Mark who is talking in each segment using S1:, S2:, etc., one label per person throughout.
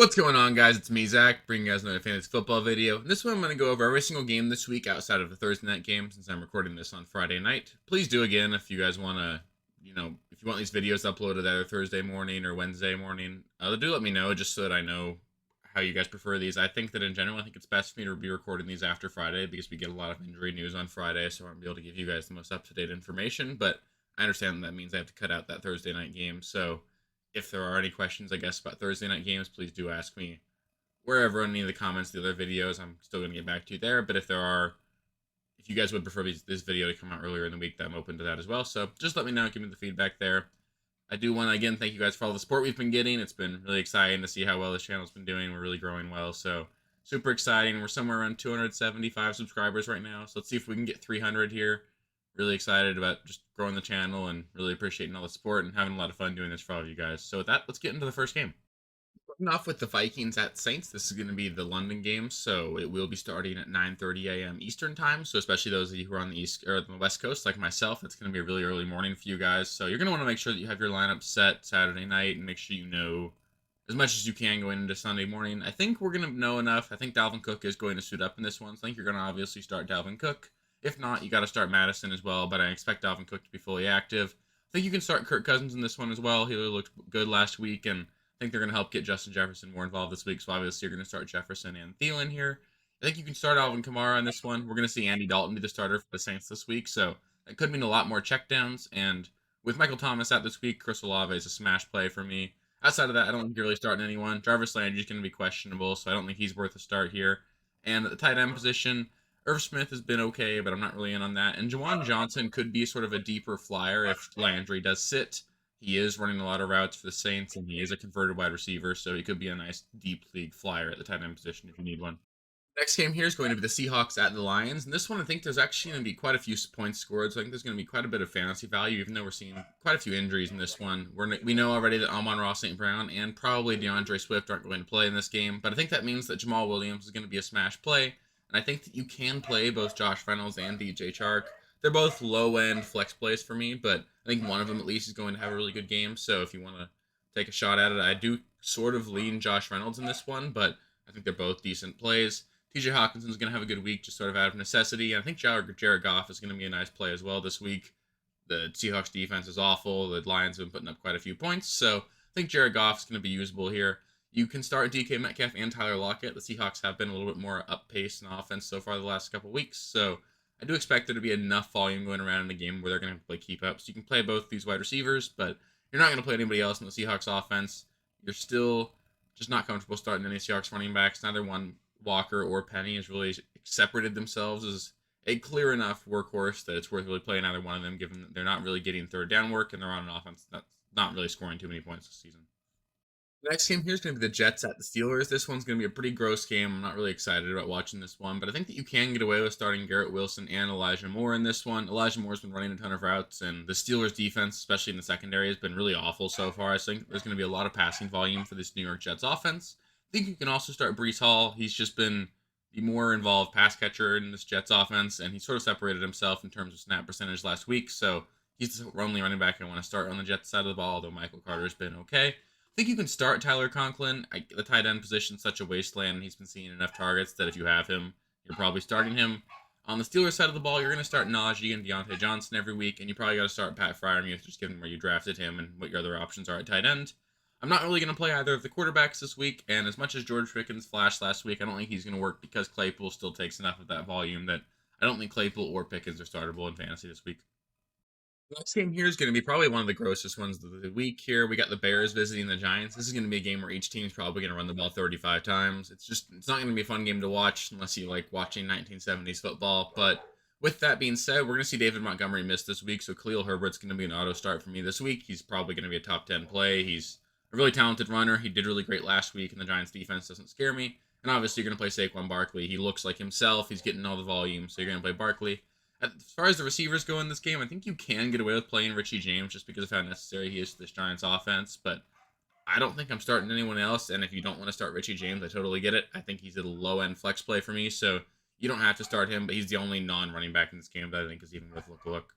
S1: What's going on, guys? It's me, Zach, bringing you guys another fantasy football video. In this one, I'm going to go over every single game this week outside of the Thursday night game, since I'm recording this on Friday night. Please do again if you guys want to, if you want these videos uploaded either Thursday morning or Wednesday morning. Do let me know just so that I know how you guys prefer these. I think that in general, I think it's best for me to be recording these after Friday because we get a lot of injury news on Friday, so I won't be able to give you guys the most up-to-date information. But I understand that means I have to cut out that Thursday night game, so if there are any questions, I guess, about Thursday night games, please do ask me wherever in any of the comments, the other videos. I'm still going to get back to you there. But if you guys would prefer this video to come out earlier in the week, I'm open to that as well. So just let me know, give me the feedback there. I do want to, again, thank you guys for all the support we've been getting. It's been really exciting to see how well this channel's been doing. We're really growing well. So super exciting. We're somewhere around 275 subscribers right now. So let's see if we can get 300 here. Really excited about just growing the channel and really appreciating all the support and having a lot of fun doing this for all of you guys. So with that, let's get into the first game. Starting off with the Vikings at Saints. This is going to be the London game, so it will be starting at 9:30 a.m. Eastern time. So especially those of you who are on the East or on the West Coast, like myself, it's going to be a really early morning for you guys. So you're going to want to make sure that you have your lineup set Saturday night and make sure you know as much as you can going into Sunday morning. I think we're going to know enough. I think Dalvin Cook is going to suit up in this one. So I think you're going to obviously start Dalvin Cook. If not, you got to start Madison as well, but I expect Dalvin Cook to be fully active. I think you can start Kirk Cousins in this one as well. He really looked good last week, and I think they're going to help get Justin Jefferson more involved this week, so obviously you're going to start Jefferson and Thielen here. I think you can start Alvin Kamara in this one. We're going to see Andy Dalton be the starter for the Saints this week, so that could mean a lot more checkdowns, and with Michael Thomas out this week, Chris Olave is a smash play for me. Outside of that, I don't think you're really starting anyone. Jarvis Landry is going to be questionable, so I don't think he's worth a start here. And at the tight end position, Irv Smith has been okay, but I'm not really in on that. And Jawan Johnson could be sort of a deeper flyer if Landry does sit. He is running a lot of routes for the Saints, and he is a converted wide receiver, so he could be a nice deep league flyer at the tight end position if you need one. Next game here is going to be the Seahawks at the Lions, and this one I think there's actually going to be quite a few points scored, so I think there's going to be quite a bit of fantasy value, even though we're seeing quite a few injuries in this one. We know already that Amon-Ra St. Brown and probably DeAndre Swift aren't going to play in this game, but I think that means that Jamal Williams is going to be a smash play, and I think that you can play both Josh Reynolds and DJ Chark. They're both low-end flex plays for me, but I think one of them at least is going to have a really good game, so if you want to take a shot at it, I do sort of lean Josh Reynolds in this one, but I think they're both decent plays. TJ Hawkinson's going to have a good week just sort of out of necessity. I think Jared Goff is going to be a nice play as well this week. The Seahawks defense is awful. The Lions have been putting up quite a few points. So I think Jared Goff is going to be usable here. You can start DK Metcalf and Tyler Lockett. The Seahawks have been a little bit more up pace in offense so far the last couple weeks. So I do expect there to be enough volume going around in the game where they're going to play keep up. So you can play both these wide receivers, but you're not going to play anybody else in the Seahawks offense. You're still just not comfortable starting any Seahawks running backs. Neither one, Walker or Penny, has really separated themselves as a clear enough workhorse that it's worth really playing either one of them, given that they're not really getting third down work and they're on an offense that's not really scoring too many points this season. The next game here is going to be the Jets at the Steelers. This one's going to be a pretty gross game. I'm not really excited about watching this one, but I think that you can get away with starting Garrett Wilson and Elijah Moore in this one. Elijah Moore's been running a ton of routes, and the Steelers' defense, especially in the secondary, has been really awful so far. I think there's going to be a lot of passing volume for this New York Jets offense. I think you can also start Breece Hall. He's just been the more involved pass catcher in this Jets offense, and he sort of separated himself in terms of snap percentage last week, so he's the only running back I want to start on the Jets side of the ball, although Michael Carter's been okay. I think you can start Tyler Conklin. The tight end position is such a wasteland, and he's been seeing enough targets that if you have him, you're probably starting him. On the Steelers side of the ball, you're going to start Najee and Deontay Johnson every week, and you probably got to start Pat Freiermuth, just given where you drafted him and what your other options are at tight end. I'm not really going to play either of the quarterbacks this week, and as much as George Pickens flashed last week, I don't think he's going to work because Claypool still takes enough of that volume that I don't think Claypool or Pickens are startable in fantasy this week. The next game here is going to be probably one of the grossest ones of the week here. We got the Bears visiting the Giants. This is going to be a game where each team is probably going to run the ball 35 times. It's not going to be a fun game to watch unless you like watching 1970s football. But with that being said, we're going to see David Montgomery miss this week, so Khalil Herbert's going to be an auto start for me this week. He's probably going to be a top 10 play. He's a really talented runner. He did really great last week, and the Giants defense doesn't scare me. And obviously, you're going to play Saquon Barkley. He looks like himself. He's getting all the volume, so you're going to play Barkley. As far as the receivers go in this game, I think you can get away with playing Richie James just because of how necessary he is to this Giants offense, but I don't think I'm starting anyone else, and if you don't want to start Richie James, I totally get it. I think he's a low-end flex play for me, so you don't have to start him, but he's the only non-running back in this game that I think is even worth a look.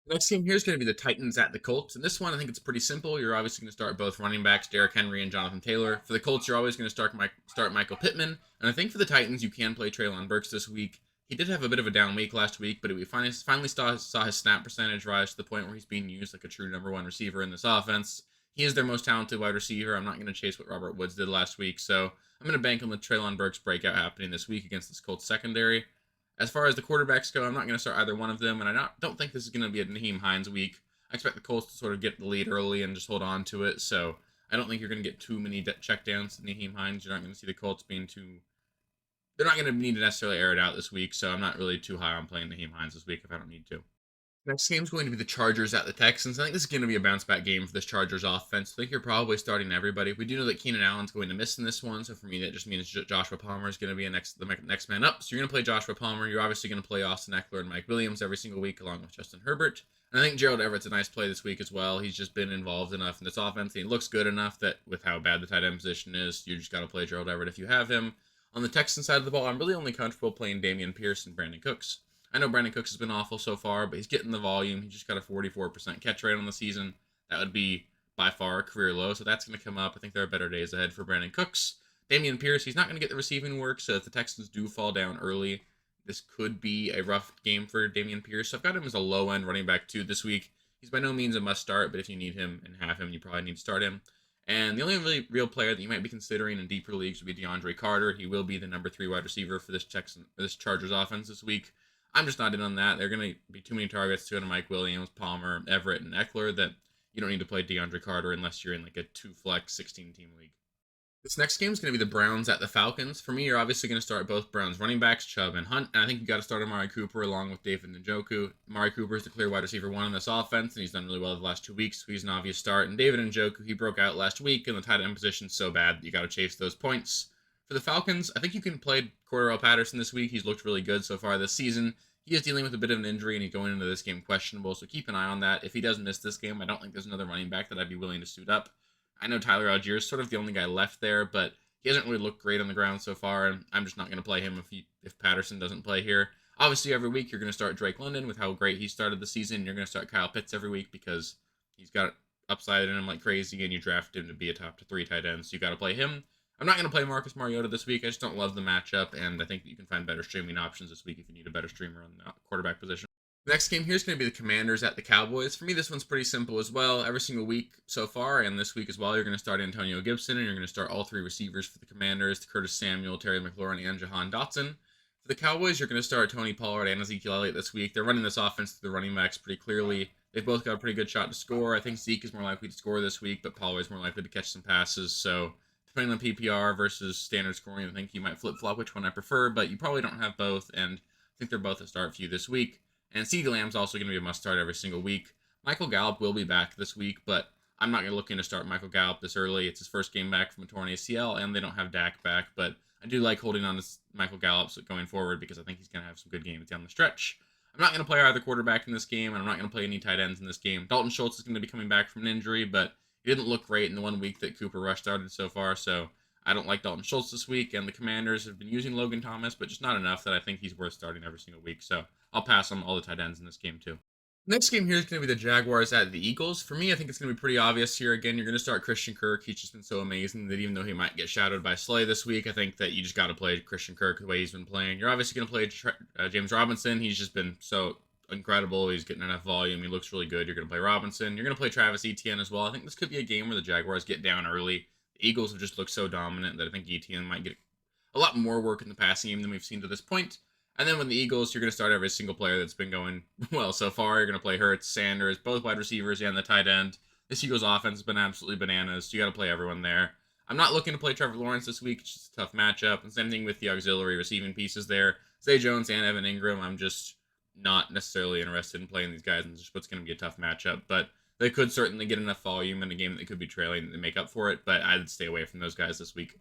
S1: Next game here is going to be the Titans at the Colts. And this one, I think it's pretty simple. You're obviously going to start both running backs, Derrick Henry and Jonathan Taylor. For the Colts, you're always going to start Michael Pittman. And I think for the Titans, you can play Treylon Burks this week. He did have a bit of a down week last week, but we finally saw his snap percentage rise to the point where he's being used like a true number one receiver in this offense. He is their most talented wide receiver. I'm not going to chase what Robert Woods did last week, so I'm going to bank on the Treylon Burks breakout happening this week against this Colts secondary. As far as the quarterbacks go, I'm not going to start either one of them, and don't think this is going to be a Nyheim Hines week. I expect the Colts to sort of get the lead early and just hold on to it, so I don't think you're going to get too many checkdowns to Nyheim Hines. You're not going to see the Colts being too... They're not going to need to necessarily air it out this week, so I'm not really too high on playing Nyheim Hines this week if I don't need to. Next game is going to be the Chargers at the Texans. I think this is going to be a bounce-back game for this Chargers offense. I think you're probably starting everybody. We do know that Keenan Allen's going to miss in this one, so for me that just means Joshua Palmer is going to be the next man up. So you're going to play Joshua Palmer. You're obviously going to play Austin Eckler and Mike Williams every single week along with Justin Herbert. And I think Gerald Everett's a nice play this week as well. He's just been involved enough in this offense, and he looks good enough that with how bad the tight end position is, you just got to play Gerald Everett if you have him. On the Texans side of the ball, I'm really only comfortable playing Dameon Pierce and Brandon Cooks. I know Brandon Cooks has been awful so far, but he's getting the volume. He just got a 44% catch rate on the season. That would be by far a career low, so that's going to come up. I think there are better days ahead for Brandon Cooks. Dameon Pierce, he's not going to get the receiving work, so if the Texans do fall down early, this could be a rough game for Dameon Pierce. So I've got him as a low-end running back 2 this week. He's by no means a must-start, but if you need him and have him, you probably need to start him. And the only really real player that you might be considering in deeper leagues would be DeAndre Carter. He will be the number 3 wide receiver for this Chargers offense this week. I'm just not in on that. There are going to be too many targets to Mike Williams, Palmer, Everett, and Eckler that you don't need to play DeAndre Carter unless you're in like a 2-flex 16-team league. This next game is going to be the Browns at the Falcons. For me, you're obviously going to start both Browns running backs, Chubb and Hunt, and I think you got to start Amari Cooper along with David Njoku. Amari Cooper is the clear wide receiver 1 in this offense, and he's done really well the last 2 weeks, so he's an obvious start. And David Njoku, he broke out last week, and the tight end position's so bad that you got to chase those points. For the Falcons, I think you can play Cordarrelle Patterson this week. He's looked really good so far this season. He is dealing with a bit of an injury, and he's going into this game questionable, so keep an eye on that. If he does miss this game, I don't think there's another running back that I'd be willing to suit up. I know Tyler Algier is sort of the only guy left there, but he hasn't really looked great on the ground so far, and I'm just not going to play him if Patterson doesn't play here. Obviously, every week you're going to start Drake London with how great he started the season. You're going to start Kyle Pitts every week because he's got upside in him like crazy, and you draft him to be a top 3 tight end, so you got to play him. I'm not going to play Marcus Mariota this week. I just don't love the matchup, and I think that you can find better streaming options this week if you need a better streamer on the quarterback position. The next game here is going to be the Commanders at the Cowboys. For me, this one's pretty simple as well. Every single week so far, and this week as well, you're going to start Antonio Gibson, and you're going to start all 3 receivers for the Commanders, Curtis Samuel, Terry McLaurin, and Jahan Dotson. For the Cowboys, you're going to start Tony Pollard and Ezekiel Elliott this week. They're running this offense through the running backs pretty clearly. They've both got a pretty good shot to score. I think Zeke is more likely to score this week, but Pollard's more likely to catch some passes, so depending on PPR versus standard scoring, I think you might flip-flop which one I prefer, but you probably don't have both, and I think they're both a start for you this week. And CeeDee Lamb's also going to be a must-start every single week. Michael Gallup will be back this week, but I'm not looking to start Michael Gallup this early. It's his first game back from a torn ACL, and they don't have Dak back, but I do like holding on to Michael Gallup going forward because I think he's going to have some good games down the stretch. I'm not going to play either quarterback in this game, and I'm not going to play any tight ends in this game. Dalton Schultz is going to be coming back from an injury, but he didn't look great in the 1 week that Cooper Rush started so far, so I don't like Dalton Schultz this week, and the Commanders have been using Logan Thomas, but just not enough that I think he's worth starting every single week, so I'll pass on all the tight ends in this game too. Next game here is going to be the Jaguars at the Eagles. For me, I think it's going to be pretty obvious here. Again, you're going to start Christian Kirk. He's just been so amazing that even though he might get shadowed by Slay this week, I think that you just got to play Christian Kirk the way he's been playing. You're obviously going to play James Robinson. He's just been so incredible. He's getting enough volume. He looks really good. You're going to play Robinson. You're going to play Travis Etienne as well. I think this could be a game where the Jaguars get down early. The Eagles have just looked so dominant that I think Etienne might get a lot more work in the passing game than we've seen to this point. And then with the Eagles, you're going to start every single player that's been going well so far. You're going to play Hurts, Sanders, both wide receivers and the tight end. This Eagles offense has been absolutely bananas, so you got to play everyone there. I'm not looking to play Trevor Lawrence this week. It's just a tough matchup. And same thing with the auxiliary receiving pieces there. Zay Jones and Evan Ingram, I'm just not necessarily interested in playing these guys, and it's just what's going to be a tough matchup. But they could certainly get enough volume in a game that they could be trailing to make up for it, but I'd stay away from those guys this week.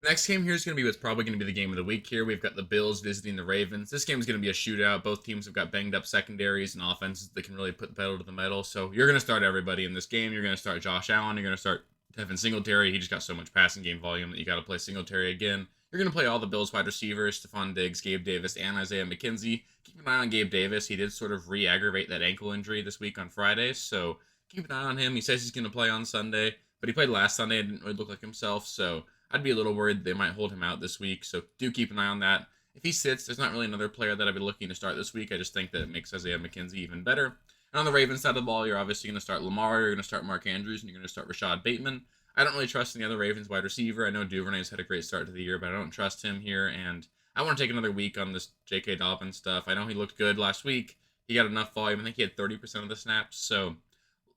S1: Next game here is going to be what's probably going to be the game of the week here. We've got the Bills visiting the Ravens. This game is going to be a shootout. Both teams have got banged up secondaries and offenses that can really put the pedal to the metal. So you're going to start everybody in this game. You're going to start Josh Allen. You're going to start Devin Singletary. He just got so much passing game volume that you got to play Singletary again. You're going to play all the Bills wide receivers, Stephon Diggs, Gabe Davis, and Isaiah McKenzie. Keep an eye on Gabe Davis. He did sort of re-aggravate that ankle injury this week on Friday, so keep an eye on him. He says he's going to play on Sunday, but he played last Sunday and didn't really look like himself, so I'd be a little worried they might hold him out this week, so do keep an eye on that. If he sits, there's not really another player that I'd be looking to start this week. I just think that it makes Isaiah McKenzie even better. And on the Ravens side of the ball, you're obviously going to start Lamar, you're going to start Mark Andrews, and you're going to start Rashad Bateman. I don't really trust any other Ravens wide receiver. I know Duvernay's had a great start to the year, but I don't trust him here, and I want to take another week on this J.K. Dobbins stuff. I know he looked good last week. He got enough volume. I think he had 30% of the snaps, so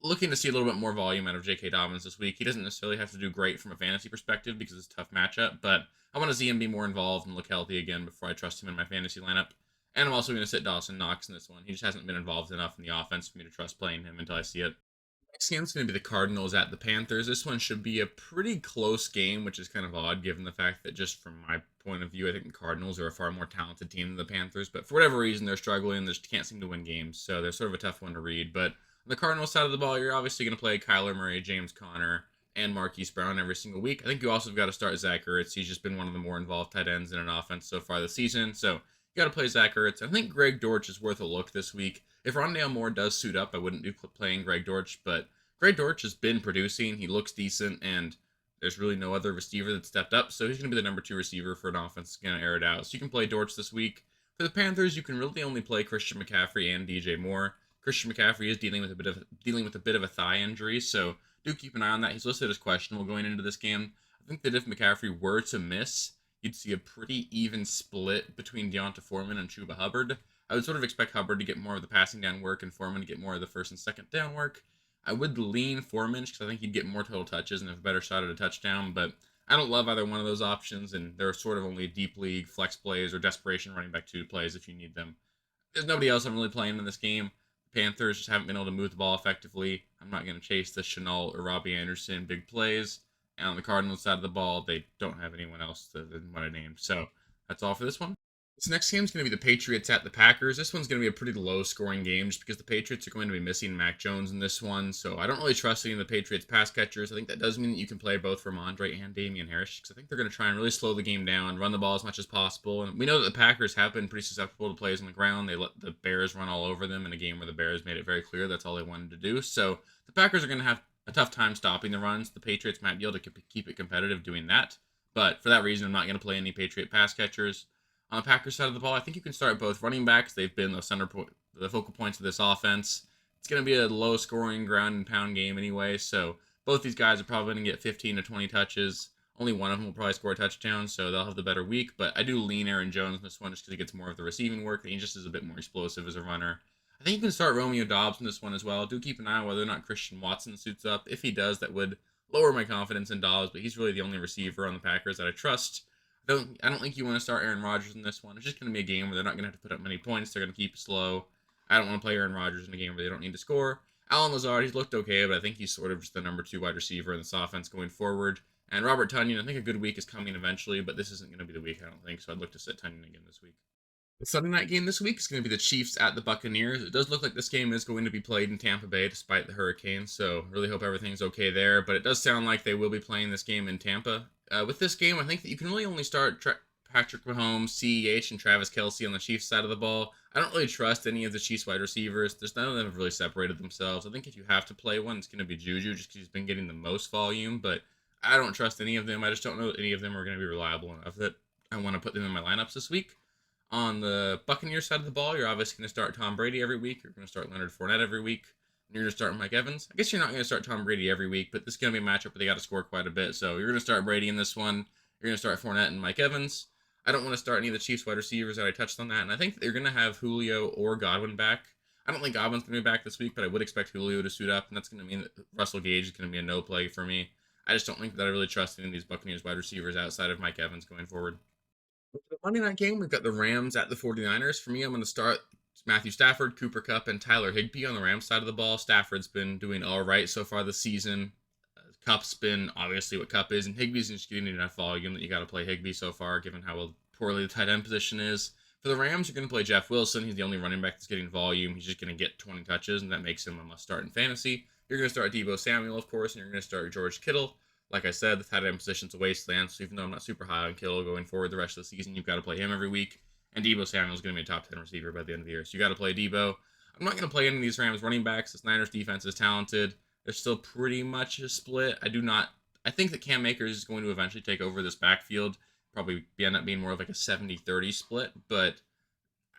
S1: looking to see a little bit more volume out of J.K. Dobbins this week. He doesn't necessarily have to do great from a fantasy perspective because it's a tough matchup, but I want to see him be more involved and look healthy again before I trust him in my fantasy lineup. And I'm also going to sit Dawson Knox in this one. He just hasn't been involved enough in the offense for me to trust playing him until I see it. Next game's going to be the Cardinals at the Panthers. This one should be a pretty close game, which is kind of odd given the fact that just from my point of view, I think the Cardinals are a far more talented team than the Panthers. But for whatever reason, they're struggling. They just can't seem to win games. So they're sort of a tough one to read. But on the Cardinals side of the ball, you're obviously going to play Kyler Murray, James Conner, and Marquise Brown every single week. I think you also have got to start Zach Ertz. He's just been one of the more involved tight ends in an offense so far this season. So you got to play Zach Ertz. I think Greg Dortch is worth a look this week. If Rondale Moore does suit up, I wouldn't be playing Greg Dortch, but Greg Dortch has been producing. He looks decent, and there's really no other receiver that stepped up, so he's going to be the number 2 receiver for an offense that's going to air it out. So you can play Dortch this week. For the Panthers, you can really only play Christian McCaffrey and DJ Moore. Christian McCaffrey is dealing with a bit of a thigh injury, so do keep an eye on that. He's listed as questionable going into this game. I think that if McCaffrey were to miss, you'd see a pretty even split between Deonta Foreman and Chuba Hubbard. I would sort of expect Hubbard to get more of the passing down work and Foreman to get more of the first and second down work. I would lean Foreman because I think he'd get more total touches and have a better shot at a touchdown, but I don't love either one of those options, and they're sort of only deep league flex plays or desperation running back 2 plays if you need them. There's nobody else I'm really playing in this game. The Panthers just haven't been able to move the ball effectively. I'm not going to chase the Shenault or Robbie Anderson big plays. And on the Cardinals side of the ball, they don't have anyone else than what I named. So that's all for this one. This next game is going to be the Patriots at the Packers. This one's going to be a pretty low-scoring game just because the Patriots are going to be missing Mac Jones in this one. So I don't really trust any of the Patriots pass catchers. I think that does mean that you can play both Ramondre and Damian Harris because I think they're going to try and really slow the game down, run the ball as much as possible. And we know that the Packers have been pretty susceptible to plays on the ground. They let the Bears run all over them in a game where the Bears made it very clear that's all they wanted to do. So the Packers are going to have a tough time stopping the runs. The Patriots might be able to keep it competitive doing that. But for that reason, I'm not going to play any Patriot pass catchers. On the Packers side of the ball, I think you can start both running backs. They've been the focal points of this offense. It's going to be a low-scoring ground and pound game anyway, so both these guys are probably going to get 15 to 20 touches. Only one of them will probably score a touchdown, so they'll have the better week, but I do lean Aaron Jones in this one just because he gets more of the receiving work, and he just is a bit more explosive as a runner. I think you can start Romeo Doubs in this one as well. Do keep an eye on whether or not Christian Watson suits up. If he does, that would lower my confidence in Doubs, but he's really the only receiver on the Packers that I trust. I don't think you want to start Aaron Rodgers in this one. It's just going to be a game where they're not going to have to put up many points. They're going to keep it slow. I don't want to play Aaron Rodgers in a game where they don't need to score. Allen Lazard, he's looked okay, but I think he's sort of just the number 2 wide receiver in this offense going forward. And Robert Tonyan, I think a good week is coming eventually, but this isn't going to be the week, I don't think, so I'd look to sit Tonyan again this week. The Sunday night game this week is going to be the Chiefs at the Buccaneers. It does look like this game is going to be played in Tampa Bay despite the hurricane, so really hope everything's okay there, but it does sound like they will be playing this game in Tampa. With this game, I think that you can really only start Patrick Mahomes, CEH, and Travis Kelce on the Chiefs side of the ball. I don't really trust any of the Chiefs wide receivers. There's none of them have really separated themselves. I think if you have to play one, it's going to be Juju just because he's been getting the most volume, but I don't trust any of them. I just don't know that any of them are going to be reliable enough that I want to put them in my lineups this week. On the Buccaneers side of the ball, you're obviously going to start Tom Brady every week. You're going to start Leonard Fournette every week. And you're going to start Mike Evans. I guess you're not going to start Tom Brady every week, but this is going to be a matchup where they got to score quite a bit. So you're going to start Brady in this one. You're going to start Fournette and Mike Evans. I don't want to start any of the Chiefs wide receivers that I touched on that. And I think they're going to have Julio or Godwin back. I don't think Godwin's going to be back this week, but I would expect Julio to suit up. And that's going to mean that Russell Gage is going to be a no play for me. I just don't think that I really trust any of these Buccaneers wide receivers outside of Mike Evans going forward. For the Monday night game, we've got the Rams at the 49ers. For me, I'm going to start Matthew Stafford, Cooper Kupp, and Tyler Higbee on the Rams side of the ball. Stafford's been doing all right so far this season. Kupp's been obviously what Kupp is, and Higbee's just getting enough volume that you got to play Higbee so far, given how poorly the tight end position is. For the Rams, you're going to play Jeff Wilson. He's the only running back that's getting volume. He's just going to get 20 touches, and that makes him a must-start in fantasy. You're going to start Deebo Samuel, of course, and you're going to start George Kittle. Like I said, the tight end position's a wasteland, so even though I'm not super high on Kittle going forward the rest of the season, you've got to play him every week. And Deebo Samuel's going to be a top 10 receiver by the end of the year, so you got to play Deebo. I'm not going to play any of these Rams running backs. This Niners defense is talented. They're still pretty much a split. I think that Cam Akers is going to eventually take over this backfield. Probably end up being more of like a 70-30 split, but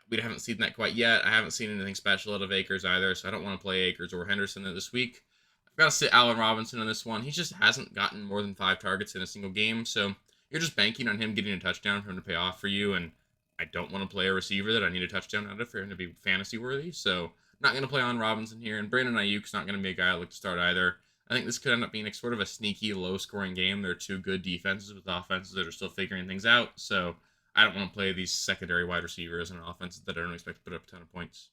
S1: we haven't seen that quite yet. I haven't seen anything special out of Akers either, so I don't want to play Akers or Henderson this week. I've got to sit Allen Robinson in this one. He just hasn't gotten more than 5 targets in a single game, so you're just banking on him getting a touchdown for him to pay off for you, and I don't want to play a receiver that I need a touchdown out of for him to be fantasy worthy, so not going to play on Robinson here, and Brandon Ayuk's not going to be a guy I look to start either. I think this could end up being sort of a sneaky, low-scoring game. There are 2 good defenses with offenses that are still figuring things out, so I don't want to play these secondary wide receivers and offenses that I don't expect to put up a ton of points.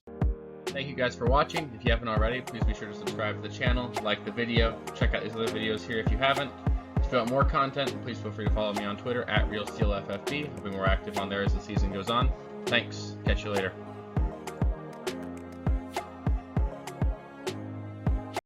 S1: Thank you guys for watching. If you haven't already, please be sure to subscribe to the channel, like the video, check out these other videos here if you haven't. If you want more content, please feel free to follow me on Twitter at RealSteelFFB. I'll be more active on there as the season goes on. Thanks. Catch you later.